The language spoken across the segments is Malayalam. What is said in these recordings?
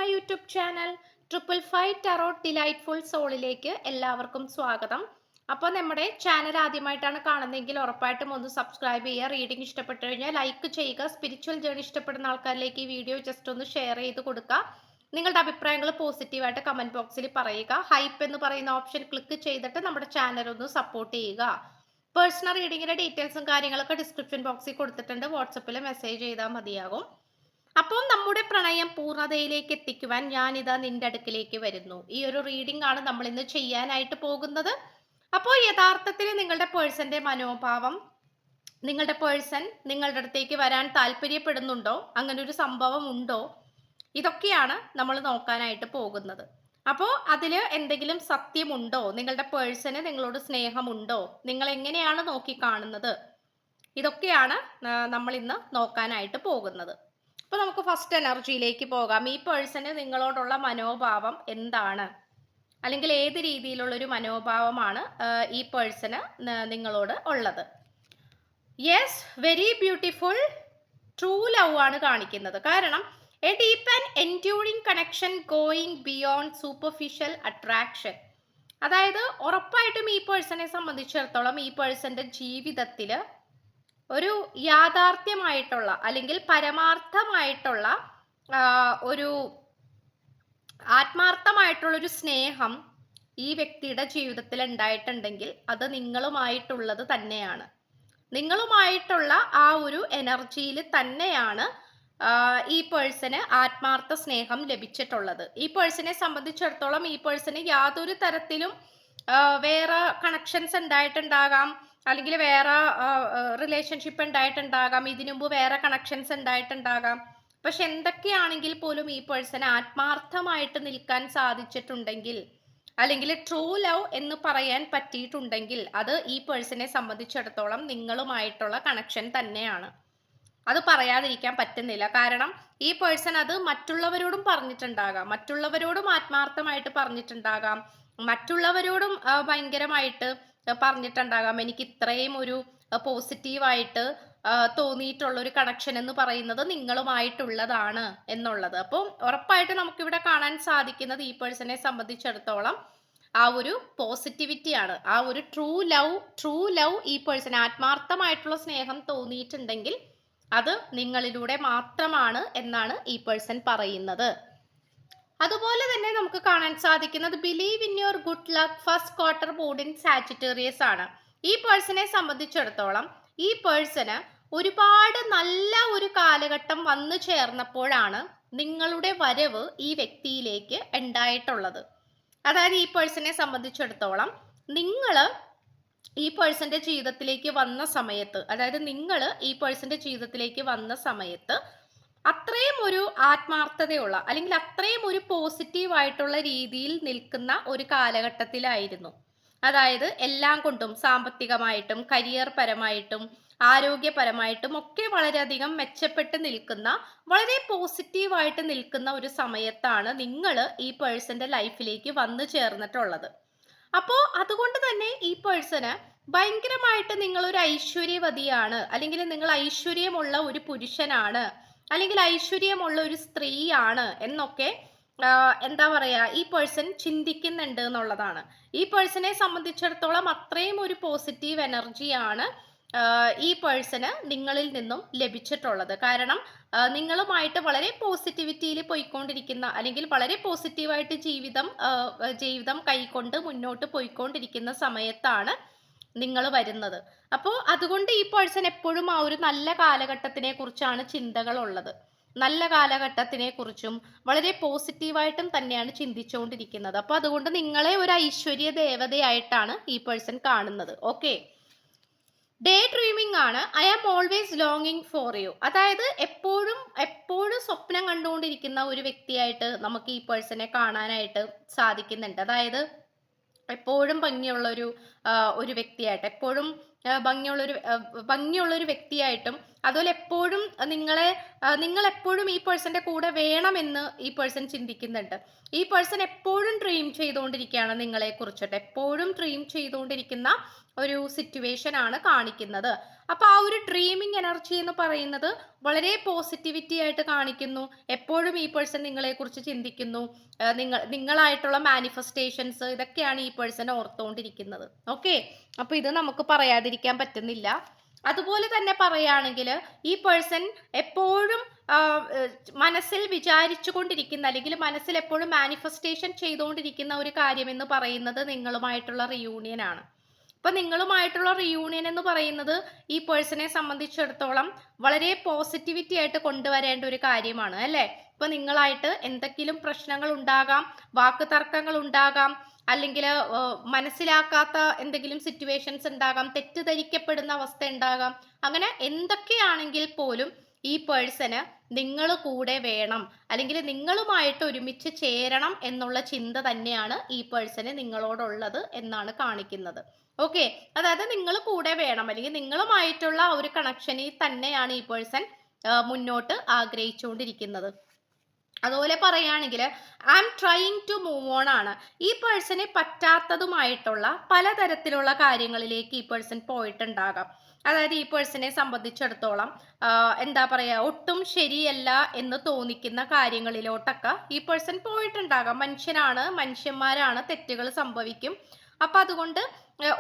My YouTube channel triple five tarot delightful സോളിലേക്ക് എല്ലാവർക്കും സ്വാഗതം. അപ്പോൾ നമ്മുടെ ചാനൽ ആദ്യമായിട്ടാണ് കാണുന്നതെങ്കിൽ ഉറപ്പായിട്ടും ഒന്ന് സബ്സ്ക്രൈബ് ചെയ്യുക. റീഡിംഗ് ഇഷ്ടപ്പെട്ടു കഴിഞ്ഞാൽ ലൈക്ക് ചെയ്യുക. സ്പിരിച്വൽ ജേർണി ഇഷ്ടപ്പെടുന്ന ആൾക്കാരിലേക്ക് ഈ വീഡിയോ ജസ്റ്റ് ഒന്ന് ഷെയർ ചെയ്ത് കൊടുക്കുക. നിങ്ങളുടെ അഭിപ്രായങ്ങൾ പോസിറ്റീവായിട്ട് കമന്റ് ബോക്സിൽ പറയുക. ഹൈപ്പ് എന്ന് പറയുന്ന ഓപ്ഷൻ ക്ലിക്ക് ചെയ്തിട്ട് നമ്മുടെ ചാനൽ ഒന്ന് സപ്പോർട്ട് ചെയ്യുക. പേഴ്സണൽ റീഡിങ്ങിന്റെ ഡീറ്റെയിൽസും കാര്യങ്ങളൊക്കെ ഡിസ്ക്രിപ്ഷൻ ബോക്സിൽ കൊടുത്തിട്ടുണ്ട്. വാട്സപ്പിൽ മെസ്സേജ് ചെയ്താൽ മതിയാകും. അപ്പോൾ നമ്മുടെ പ്രണയം പൂർണ്ണതയിലേക്ക് എത്തിക്കുവാൻ ഞാനിതാ നിന്റെ അടുക്കിലേക്ക് വരുന്നു. ഈ ഒരു റീഡിംഗ് ആണ് നമ്മൾ ഇന്ന് ചെയ്യാനായിട്ട് പോകുന്നത്. അപ്പോൾ യഥാർത്ഥത്തിൽ നിങ്ങളുടെ പേഴ്സന്റെ മനോഭാവം, നിങ്ങളുടെ പേഴ്സൺ നിങ്ങളുടെ അടുത്തേക്ക് വരാൻ താല്പര്യപ്പെടുന്നുണ്ടോ, അങ്ങനെ ഒരു സംഭവം ഉണ്ടോ, ഇതൊക്കെയാണ് നമ്മൾ നോക്കാനായിട്ട് പോകുന്നത്. അപ്പോൾ അതിൽ എന്തെങ്കിലും സത്യമുണ്ടോ, നിങ്ങളുടെ പേഴ്സന് നിങ്ങളോട് സ്നേഹമുണ്ടോ, നിങ്ങൾ എങ്ങനെയാണ് നോക്കിക്കാണുന്നത്, ഇതൊക്കെയാണ് നമ്മൾ ഇന്ന് നോക്കാനായിട്ട് പോകുന്നത്. അപ്പൊ നമുക്ക് ഫസ്റ്റ് എനർജിയിലേക്ക് പോകാം. ഈ പേഴ്സണ് നിങ്ങളോടുള്ള മനോഭാവം എന്താണ്, അല്ലെങ്കിൽ ഏത് രീതിയിലുള്ളൊരു മനോഭാവമാണ് ഈ പേഴ്സണ് നിങ്ങളോട് ഉള്ളത്? Yes, very beautiful. True love ആണ് കാണിക്കുന്നത്. കാരണം A deep and enduring connection going beyond superficial attraction. അതായത് ഉറപ്പായിട്ടും ഈ പേഴ്സണെ സംബന്ധിച്ചിടത്തോളം ഈ പേഴ്സന്റെ ജീവിതത്തിൽ ഒരു യാഥാർത്ഥ്യമായിട്ടുള്ള അല്ലെങ്കിൽ പരമാർത്ഥമായിട്ടുള്ള ഒരു ആത്മാർത്ഥമായിട്ടുള്ളൊരു സ്നേഹം ഈ വ്യക്തിയുടെ ജീവിതത്തിൽ ഉണ്ടായിട്ടുണ്ടെങ്കിൽ അത് നിങ്ങളുമായിട്ടുള്ളത് തന്നെയാണ്. നിങ്ങളുമായിട്ടുള്ള ആ ഒരു എനർജിയിൽ തന്നെയാണ് ഈ പേഴ്സന് ആത്മാർത്ഥ സ്നേഹം ലഭിച്ചിട്ടുള്ളത്. ഈ പേഴ്സണെ സംബന്ധിച്ചിടത്തോളം ഈ പേഴ്സന് യാതൊരു തരത്തിലും വേറെ കണക്ഷൻസ് ഉണ്ടായിട്ടുണ്ടാകാം, അല്ലെങ്കിൽ വേറെ റിലേഷൻഷിപ്പ് ഉണ്ടായിട്ടുണ്ടാകാം, ഇതിനു മുമ്പ് വേറെ കണക്ഷൻസ് ഉണ്ടായിട്ടുണ്ടാകാം. പക്ഷെ എന്തൊക്കെയാണെങ്കിൽ പോലും ഈ പേഴ്സൺ ആത്മാർത്ഥമായിട്ട് നിൽക്കാൻ സാധിച്ചിട്ടുണ്ടെങ്കിൽ, അല്ലെങ്കിൽ ട്രൂ ലവ് എന്ന് പറയാൻ പറ്റിയിട്ടുണ്ടെങ്കിൽ അത് ഈ പേഴ്സണെ സംബന്ധിച്ചിടത്തോളം നിങ്ങളുമായിട്ടുള്ള കണക്ഷൻ തന്നെയാണ്. അത് പറയാതിരിക്കാൻ പറ്റുന്നില്ല. കാരണം ഈ പേഴ്സൺ അത് മറ്റുള്ളവരോടും പറഞ്ഞിട്ടുണ്ടാകാം, മറ്റുള്ളവരോടും ആത്മാർത്ഥമായിട്ട് പറഞ്ഞിട്ടുണ്ടാകാം, മറ്റുള്ളവരോടും ഭയങ്കരമായിട്ട് പറഞ്ഞിട്ടുണ്ടാകാം. എനിക്ക് ഇത്രയും ഒരു പോസിറ്റീവായിട്ട് തോന്നിയിട്ടുള്ള ഒരു കണക്ഷൻ എന്ന് പറയുന്നത് നിങ്ങളുമായിട്ടുള്ളതാണ് എന്നുള്ളത്. അപ്പം ഉറപ്പായിട്ട് നമുക്കിവിടെ കാണാൻ സാധിക്കുന്നത് ഈ പേഴ്സണെ സംബന്ധിച്ചിടത്തോളം ആ ഒരു പോസിറ്റിവിറ്റിയാണ്, ആ ഒരു ട്രൂ ലവ് ഈ പേഴ്സൺ ആത്മാർത്ഥമായിട്ടുള്ള സ്നേഹം തോന്നിയിട്ടുണ്ടെങ്കിൽ അത് നിങ്ങളിലൂടെ മാത്രമാണ് എന്നാണ് ഈ പേഴ്സൺ പറയുന്നത്. അതുപോലെ തന്നെ നമുക്ക് കാണാൻ സാധിക്കുന്നത് believe in your good luck first quarter mood in Sagittarius ആണ്. ഈ പേഴ്സണെ സംബന്ധിച്ചിടത്തോളം ഈ പേഴ്സണ് ഒരുപാട് നല്ല ഒരു കാലഘട്ടം വന്നു ചേർന്നപ്പോഴാണ് നിങ്ങളുടെ വരവ് ഈ വ്യക്തിയിലേക്ക് ഉണ്ടായിട്ടുള്ളത്. അതായത് ഈ പേഴ്സണെ സംബന്ധിച്ചിടത്തോളം നിങ്ങൾ ഈ പേഴ്സന്റെ ജീവിതത്തിലേക്ക് വന്ന സമയത്ത്, അതായത് നിങ്ങൾ ഈ പേഴ്സന്റെ ജീവിതത്തിലേക്ക് വന്ന സമയത്ത് അത്രയും ഒരു ആത്മാർത്ഥതയുള്ള അല്ലെങ്കിൽ അത്രയും ഒരു പോസിറ്റീവ് ആയിട്ടുള്ള രീതിയിൽ നിൽക്കുന്ന ഒരു കാലഘട്ടത്തിലായിരുന്നു. അതായത് എല്ലാം കൊണ്ടും സാമ്പത്തികമായിട്ടും കരിയർ പരമായിട്ടും ആരോഗ്യപരമായിട്ടും ഒക്കെ വളരെയധികം മെച്ചപ്പെട്ട് നിൽക്കുന്ന, വളരെ പോസിറ്റീവായിട്ട് നിൽക്കുന്ന ഒരു സമയത്താണ് നിങ്ങൾ ഈ പേഴ്സന്റെ ലൈഫിലേക്ക് വന്നു ചേർന്നിട്ടുള്ളത്. അപ്പോൾ അതുകൊണ്ട് തന്നെ ഈ പേഴ്സണ് ഭയങ്കരമായിട്ട് നിങ്ങളൊരു ഐശ്വര്യവതിയാണ്, അല്ലെങ്കിൽ നിങ്ങൾ ഐശ്വര്യമുള്ള ഒരു പുരുഷനാണ്, അല്ലെങ്കിൽ ഐശ്വര്യമുള്ള ഒരു സ്ത്രീയാണ് എന്നൊക്കെ എന്താ പറയാ ഈ പേഴ്സൺ ചിന്തിക്കുന്നുണ്ട് എന്നുള്ളതാണ്. ഈ പേഴ്സണെ സംബന്ധിച്ചിടത്തോളം അത്രയും ഒരു പോസിറ്റീവ് എനർജിയാണ് ഈ പേഴ്സണ് നിങ്ങളിൽ നിന്നും ലഭിച്ചിട്ടുള്ളത്. കാരണം നിങ്ങളുമായിട്ട് വളരെ പോസിറ്റിവിറ്റിയിൽ പോയിക്കൊണ്ടിരിക്കുന്ന, അല്ലെങ്കിൽ വളരെ പോസിറ്റീവായിട്ട് ജീവിതം കൈക്കൊണ്ട് മുന്നോട്ട് പോയിക്കൊണ്ടിരിക്കുന്ന സമയത്താണ് നിങ്ങൾ വരുന്നത്. അപ്പോൾ അതുകൊണ്ട് ഈ പേഴ്സൺ എപ്പോഴും ആ ഒരു നല്ല കാലഘട്ടത്തിനെ കുറിച്ചാണ് ചിന്തകളുള്ളത്. നല്ല കാലഘട്ടത്തിനെ കുറിച്ചും വളരെ പോസിറ്റീവായിട്ടും തന്നെയാണ് ചിന്തിച്ചുകൊണ്ടിരിക്കുന്നത്. അപ്പോൾ അതുകൊണ്ട് നിങ്ങളെ ഒരു ഐശ്വര്യ ദേവതയായിട്ടാണ് ഈ പേഴ്സൺ കാണുന്നത്. ഓക്കെ, ഡേ ഡ്രീമിംഗ് ആണ്. ഐ ആം ഓൾവേസ് ലോങ്ങിങ് ഫോർ യു. അതായത് എപ്പോഴും സ്വപ്നം കണ്ടുകൊണ്ടിരിക്കുന്ന ഒരു വ്യക്തിയായിട്ട് നമുക്ക് ഈ പേഴ്സണെ കാണാനായിട്ട് സാധിക്കുന്നുണ്ട്. അതായത് എപ്പോഴും ഭംഗിയുള്ളൊരു വ്യക്തിയായിട്ട്, എപ്പോഴും ഭംഗിയുള്ളൊരു വ്യക്തിയായിട്ടും അതുപോലെ എപ്പോഴും നിങ്ങൾ എപ്പോഴും ഈ പേഴ്സന്റെ കൂടെ വേണമെന്ന് ഈ പേഴ്സൺ ചിന്തിക്കുന്നുണ്ട്. ഈ പേഴ്സൺ എപ്പോഴും ഡ്രീം ചെയ്തുകൊണ്ടിരിക്കുകയാണ് നിങ്ങളെ കുറിച്ചിട്ട്, എപ്പോഴും ഡ്രീം ചെയ്തുകൊണ്ടിരിക്കുന്ന ഒരു സിറ്റുവേഷൻ ആണ് കാണിക്കുന്നത്. അപ്പൊ ആ ഒരു ഡ്രീമിങ് എനർജി എന്ന് പറയുന്നത് വളരെ പോസിറ്റിവിറ്റി ആയിട്ട് കാണിക്കുന്നു. എപ്പോഴും ഈ പേഴ്സൺ നിങ്ങളെ കുറിച്ച് ചിന്തിക്കുന്നു. നിങ്ങളായിട്ടുള്ള മാനിഫെസ്റ്റേഷൻസ് ഇതൊക്കെയാണ് ഈ പേഴ്സൺ ഓർത്തുകൊണ്ടിരിക്കുന്നത്. ഓക്കെ, അപ്പൊ ഇത് നമുക്ക് പറയാതിരിക്കാൻ പറ്റുന്നില്ല. അതുപോലെ തന്നെ പറയുകയാണെങ്കിൽ ഈ പേഴ്സൺ എപ്പോഴും മനസ്സിൽ വിചാരിച്ചു കൊണ്ടിരിക്കുന്ന അല്ലെങ്കിൽ മനസ്സിൽ എപ്പോഴും മാനിഫെസ്റ്റേഷൻ ചെയ്തുകൊണ്ടിരിക്കുന്ന ഒരു കാര്യം എന്ന് പറയുന്നത് നിങ്ങളുമായിട്ടുള്ള റിയൂണിയൻ ആണ്. അപ്പൊ നിങ്ങളുമായിട്ടുള്ള റിയൂണിയൻ എന്ന് പറയുന്നത് ഈ പേഴ്സണെ സംബന്ധിച്ചിടത്തോളം വളരെ പോസിറ്റിവിറ്റി ആയിട്ട് കൊണ്ടുവരേണ്ട ഒരു കാര്യമാണ് അല്ലെ. ഇപ്പൊ നിങ്ങളായിട്ട് എന്തെങ്കിലും പ്രശ്നങ്ങൾ ഉണ്ടാകാം, വാക്ക് തർക്കങ്ങൾ ഉണ്ടാകാം, അല്ലെങ്കിൽ മനസ്സിലാക്കാത്ത എന്തെങ്കിലും സിറ്റുവേഷൻസ് ഉണ്ടാകാം, തെറ്റിദ്ധരിക്കപ്പെടുന്ന അവസ്ഥ ഉണ്ടാകാം. അങ്ങനെ എന്തൊക്കെയാണെങ്കിൽ പോലും ഈ പേഴ്സണ് നിങ്ങൾ കൂടെ വേണം അല്ലെങ്കിൽ നിങ്ങളുമായിട്ട് ഒരുമിച്ച് ചേരണം എന്നുള്ള ചിന്ത തന്നെയാണ് ഈ പേഴ്സണ് നിങ്ങളോടുള്ളത് എന്നാണ് കാണിക്കുന്നത്. ഓക്കെ, അതായത് നിങ്ങൾ കൂടെ വേണം അല്ലെങ്കിൽ നിങ്ങളുമായിട്ടുള്ള ഒരു കണക്ഷനിൽ തന്നെയാണ് ഈ പേഴ്സൺ മുന്നോട്ട് ആഗ്രഹിച്ചുകൊണ്ടിരിക്കുന്നത്. അതുപോലെ പറയുകയാണെങ്കിൽ I am trying to move on ആണ്. ഈ പേഴ്സണെ പറ്റാത്തതുമായിട്ടുള്ള പലതരത്തിലുള്ള കാര്യങ്ങളിലേക്ക് ഈ പേഴ്സൺ പോയിട്ടുണ്ടാകാം. അതായത് ഈ പേഴ്സണെ സംബന്ധിച്ചിടത്തോളം എന്താ പറയുക, ഒട്ടും ശരിയല്ല എന്ന് തോന്നിക്കുന്ന കാര്യങ്ങളിലോട്ടൊക്കെ ഈ പേഴ്സൺ പോയിട്ടുണ്ടാകാം. മനുഷ്യന്മാരാണ്, തെറ്റുകൾ സംഭവിക്കും. അപ്പൊ അതുകൊണ്ട്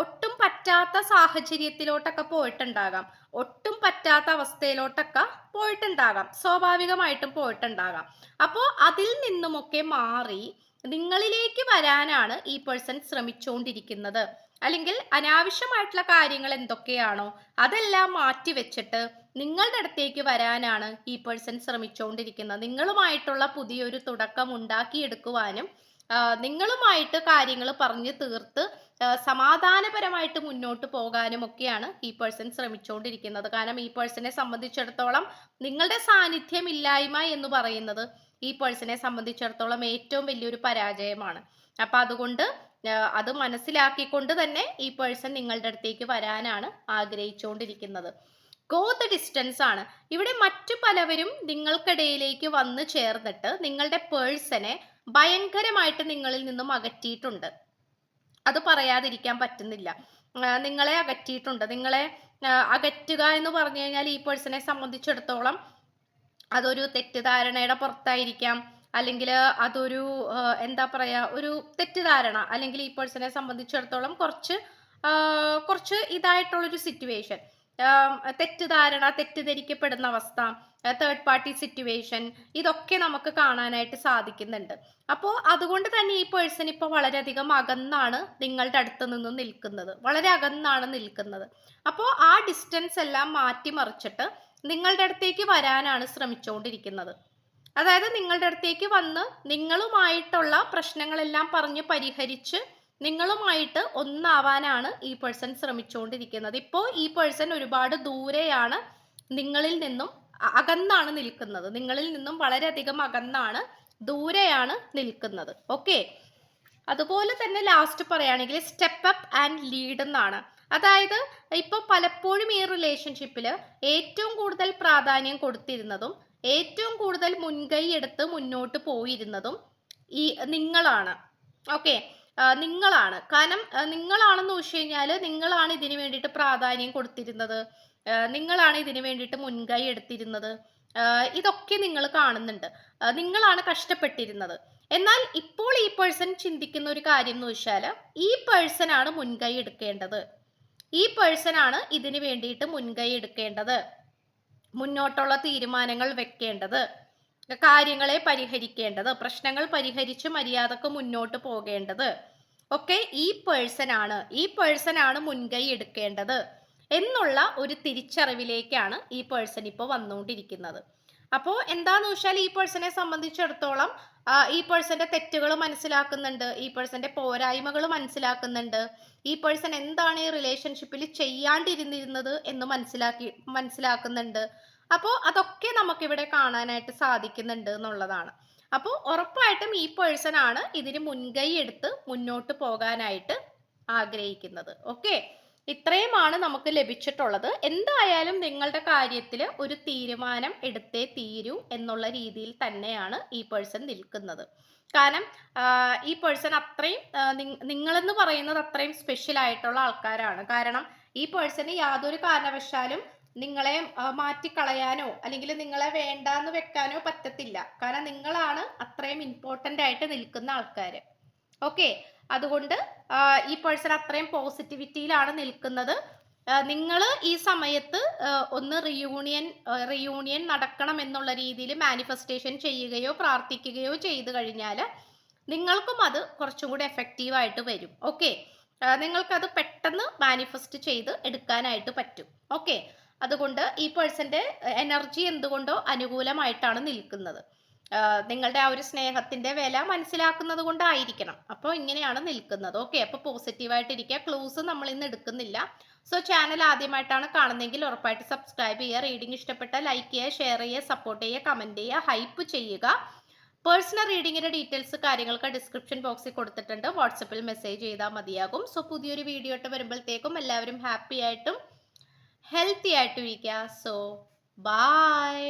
ഒട്ടും പറ്റാത്ത സാഹചര്യത്തിലോട്ടൊക്കെ പോയിട്ടുണ്ടാകാം, ഒട്ടും പറ്റാത്ത അവസ്ഥയിലോട്ടൊക്കെ പോയിട്ടുണ്ടാകാം, സ്വാഭാവികമായിട്ടും പോയിട്ടുണ്ടാകാം. അപ്പോൾ അതിൽ നിന്നുമൊക്കെ മാറി നിങ്ങളിലേക്ക് വരാനാണ് ഈ പേഴ്സൺ ശ്രമിച്ചുകൊണ്ടിരിക്കുന്നത്. അല്ലെങ്കിൽ അനാവശ്യമായിട്ടുള്ള കാര്യങ്ങൾ എന്തൊക്കെയാണോ അതെല്ലാം മാറ്റി വെച്ചിട്ട് നിങ്ങളുടെ അടുത്തേക്ക് വരാനാണ് ഈ പേഴ്സൺ ശ്രമിച്ചുകൊണ്ടിരിക്കുന്നത്. നിങ്ങളുമായിട്ടുള്ള പുതിയൊരു തുടക്കം ഉണ്ടാക്കിയെടുക്കുവാനും നിങ്ങളുമായിട്ട് കാര്യങ്ങൾ പറഞ്ഞു തീർത്ത് സമാധാനപരമായിട്ട് മുന്നോട്ട് പോകാനും ഒക്കെയാണ് ഈ പേഴ്സൺ ശ്രമിച്ചുകൊണ്ടിരിക്കുന്നത്. കാരണം ഈ പേഴ്സണെ സംബന്ധിച്ചിടത്തോളം നിങ്ങളുടെ സാന്നിധ്യം ഇല്ലായ്മ എന്ന് പറയുന്നത് ഈ പേഴ്സണെ സംബന്ധിച്ചിടത്തോളം ഏറ്റവും വലിയൊരു പരാജയമാണ്. അപ്പൊ അതുകൊണ്ട് അത് മനസ്സിലാക്കിക്കൊണ്ട് തന്നെ ഈ പേഴ്സൺ നിങ്ങളുടെ അടുത്തേക്ക് വരാനാണ് ആഗ്രഹിച്ചുകൊണ്ടിരിക്കുന്നത്. ഗോ ദ ഡിസ്റ്റൻസ് ആണ്. ഇവിടെ മറ്റു പലവരും നിങ്ങൾക്കിടയിലേക്ക് വന്നു ചേർന്നിട്ട് നിങ്ങളുടെ പേഴ്സണെ ഭയങ്കരമായിട്ട് നിങ്ങളിൽ നിന്നും അകറ്റിയിട്ടുണ്ട്. അത് പറയാതിരിക്കാൻ പറ്റുന്നില്ല. നിങ്ങളെ അകറ്റിയിട്ടുണ്ട്. നിങ്ങളെ അകറ്റുക എന്ന് പറഞ്ഞു കഴിഞ്ഞാൽ ഈ പേഴ്സണെ സംബന്ധിച്ചിടത്തോളം അതൊരു തെറ്റിദ്ധാരണയുടെ പുറത്തായിരിക്കാം, അല്ലെങ്കിൽ അതൊരു എന്താ പറയാ, ഒരു തെറ്റിദ്ധാരണ, അല്ലെങ്കിൽ ഈ പേഴ്സണെ സംബന്ധിച്ചിടത്തോളം കുറച്ച് ഇതായിട്ടുള്ളൊരു സിറ്റുവേഷൻ, തെറ്റിദ്ധാരണ, തെറ്റിദ്ധരിക്കപ്പെടുന്ന അവസ്ഥ, തേർഡ് പാർട്ടി സിറ്റുവേഷൻ, ഇതൊക്കെ നമുക്ക് കാണാനായിട്ട് സാധിക്കുന്നുണ്ട്. അപ്പോൾ അതുകൊണ്ട് തന്നെ ഈ പേഴ്സൺ ഇപ്പോൾ വളരെയധികം അകന്നാണ് നിങ്ങളുടെ അടുത്ത് നിന്ന് നിൽക്കുന്നത്, വളരെ അകന്നാണ് നിൽക്കുന്നത്. അപ്പോൾ ആ ഡിസ്റ്റൻസ് എല്ലാം മാറ്റിമറിച്ചിട്ട് നിങ്ങളുടെ അടുത്തേക്ക് വരാനാണ് ശ്രമിച്ചുകൊണ്ടിരിക്കുന്നത്. അതായത് നിങ്ങളുടെ അടുത്തേക്ക് വന്ന് നിങ്ങളുമായിട്ടുള്ള പ്രശ്നങ്ങളെല്ലാം പറഞ്ഞ് പരിഹരിച്ച് നിങ്ങളുമായിട്ട് ഒന്നാവാനാണ് ഈ പേഴ്സൺ ശ്രമിച്ചുകൊണ്ടിരിക്കുന്നത്. ഇപ്പോൾ ഈ പേഴ്സൺ ഒരുപാട് ദൂരെയാണ്, നിങ്ങളിൽ നിന്നും അകന്നാണ് നിൽക്കുന്നത്, നിങ്ങളിൽ നിന്നും വളരെയധികം അകന്നാണ്, ദൂരെയാണ് നിൽക്കുന്നത്. ഓക്കെ, അതുപോലെ തന്നെ ലാസ്റ്റ് പറയുകയാണെങ്കിൽ സ്റ്റെപ്പ് അപ്പ് ആൻഡ് ലീഡ് എന്നാണ്. അതായത് ഇപ്പൊ പലപ്പോഴും ഈ റിലേഷൻഷിപ്പിൽ ഏറ്റവും കൂടുതൽ പ്രാധാന്യം കൊടുത്തിരുന്നതും ഏറ്റവും കൂടുതൽ മുൻകൈ എടുത്ത് മുന്നോട്ട് പോയിരുന്നതും ഈ നിങ്ങളാണ്. ഓക്കെ, നിങ്ങളാണ്. കാരണം നിങ്ങളാണെന്ന് വെച്ച് കഴിഞ്ഞാൽ നിങ്ങളാണ് ഇതിനു വേണ്ടിയിട്ട് പ്രാധാന്യം കൊടുത്തിരുന്നത്, നിങ്ങളാണ് ഇതിനു വേണ്ടിയിട്ട് മുൻകൈ എടുത്തിരുന്നത്. ഇതൊക്കെ നിങ്ങൾ കാണുന്നുണ്ട്, നിങ്ങളാണ് കഷ്ടപ്പെട്ടിരുന്നത്. എന്നാൽ ഇപ്പോൾ ഈ പേഴ്സൺ ചിന്തിക്കുന്ന ഒരു കാര്യം എന്ന് വെച്ചാൽ ഈ പേഴ്സൺ ആണ് മുൻകൈ എടുക്കേണ്ടത്, ഈ പേഴ്സൺ ആണ് ഇതിനു വേണ്ടിയിട്ട് മുൻകൈ എടുക്കേണ്ടത്, മുന്നോട്ടുള്ള തീരുമാനങ്ങൾ വെക്കേണ്ടത്, കാര്യങ്ങളെ പരിഹരിക്കേണ്ടത്, പ്രശ്നങ്ങൾ പരിഹരിച്ച് മര്യാദക്ക് മുന്നോട്ട് പോകേണ്ടത് ഒക്കെ ഈ പേഴ്സൺ ആണ് മുൻകൈ എടുക്കേണ്ടത് എന്നുള്ള ഒരു തിരിച്ചറിവിലേക്കാണ് ഈ പേഴ്സൺ ഇപ്പോൾ വന്നുകൊണ്ടിരിക്കുന്നത്. അപ്പോൾ എന്താന്ന് വെച്ചാൽ ഈ പേഴ്സണെ സംബന്ധിച്ചിടത്തോളം ഈ പേഴ്സന്റെ തെറ്റുകൾ മനസ്സിലാക്കുന്നുണ്ട്, ഈ പേഴ്സന്റെ പോരായ്മകൾ മനസ്സിലാക്കുന്നുണ്ട്, ഈ പേഴ്സൺ എന്താണ് ഈ റിലേഷൻഷിപ്പിൽ ചെയ്യാണ്ടിരുന്നിരുന്നത് എന്ന് മനസ്സിലാക്കുന്നുണ്ട്. അപ്പോൾ അതൊക്കെ നമുക്കിവിടെ കാണാനായിട്ട് സാധിക്കുന്നുണ്ട് എന്നുള്ളതാണ്. അപ്പോൾ ഉറപ്പായിട്ടും ഈ പേഴ്സൺ ആണ് ഇതിന് മുൻകൈ എടുത്ത് മുന്നോട്ട് പോകാനായിട്ട് ആഗ്രഹിക്കുന്നത്. ഓക്കെ, ഇത്രയുമാണ് നമുക്ക് ലഭിച്ചിട്ടുള്ളത്. എന്തായാലും നിങ്ങളുടെ കാര്യത്തിൽ ഒരു തീരുമാനം എടുത്തേ തീരൂ എന്നുള്ള രീതിയിൽ തന്നെയാണ് ഈ പേഴ്സൺ നിൽക്കുന്നത്. കാരണം ഈ പേഴ്സൺ അത്രയും നിങ്ങളെന്ന് പറയുന്നത് അത്രയും സ്പെഷ്യൽ ആയിട്ടുള്ള ആൾക്കാരാണ്. കാരണം ഈ പേഴ്സണ് യാതൊരു കാരണവശാലും നിങ്ങളെ മാറ്റിക്കളയാനോ അല്ലെങ്കിൽ നിങ്ങളെ വേണ്ടാന്ന് വെക്കാനോ പറ്റത്തില്ല. കാരണം നിങ്ങളാണ് അത്രയും ഇമ്പോർട്ടന്റ് ആയിട്ട് നിൽക്കുന്ന ആൾക്കാർ. ഓക്കെ, അതുകൊണ്ട് ഈ പേഴ്സൺ അത്രയും പോസിറ്റിവിറ്റിയിലാണ് നിൽക്കുന്നത്. നിങ്ങൾ ഈ സമയത്ത് ഒന്ന് റിയൂണിയൻ നടക്കണം എന്നുള്ള രീതിയിൽ മാനിഫെസ്റ്റേഷൻ ചെയ്യുകയോ പ്രാർത്ഥിക്കുകയോ ചെയ്തു കഴിഞ്ഞാൽ നിങ്ങൾക്കും അത് കുറച്ചും കൂടി എഫക്റ്റീവായിട്ട് വരും. ഓക്കെ, നിങ്ങൾക്കത് പെട്ടെന്ന് മാനിഫെസ്റ്റ് ചെയ്ത് എടുക്കാനായിട്ട് പറ്റും. ഓക്കെ, അതുകൊണ്ട് ഈ പേഴ്സന്റെ എനർജി എന്തുകൊണ്ടോ അനുകൂലമായിട്ടാണ് നിൽക്കുന്നത്. നിങ്ങളുടെ ആ ഒരു സ്നേഹത്തിന്റെ വില മനസ്സിലാക്കുന്നത് കൊണ്ടായിരിക്കണം. അപ്പോൾ ഇങ്ങനെയാണ് നിൽക്കുന്നത്. ഓക്കെ, അപ്പോൾ പോസിറ്റീവായിട്ടിരിക്കുക. ക്ലൂസ് നമ്മൾ ഇന്ന് എടുക്കുന്നില്ല. സോ ചാനൽ ആദ്യമായിട്ടാണ് കാണുന്നതെങ്കിൽ ഉറപ്പായിട്ട് സബ്സ്ക്രൈബ് ചെയ്യുക. റീഡിംഗ് ഇഷ്ടപ്പെട്ടാൽ ലൈക്ക് ചെയ്യുക, ഷെയർ ചെയ്യുക, സപ്പോർട്ട് ചെയ്യുക, കമന്റ് ചെയ്യുക, ഹൈപ്പ് ചെയ്യുക. പേഴ്സണൽ റീഡിങ്ങിന്റെ ഡീറ്റെയിൽസ് കാര്യങ്ങൾക്ക് ഡിസ്ക്രിപ്ഷൻ ബോക്സിൽ കൊടുത്തിട്ടുണ്ട്. വാട്സപ്പിൽ മെസ്സേജ് ചെയ്താൽ മതിയാകും. സോ പുതിയൊരു വീഡിയോ ആയിട്ട് വരുമ്പോഴത്തേക്കും എല്ലാവരും ഹാപ്പി ആയിട്ടും ഹെൽത്തി ആയിട്ടും ഇരിക്കുക. So by.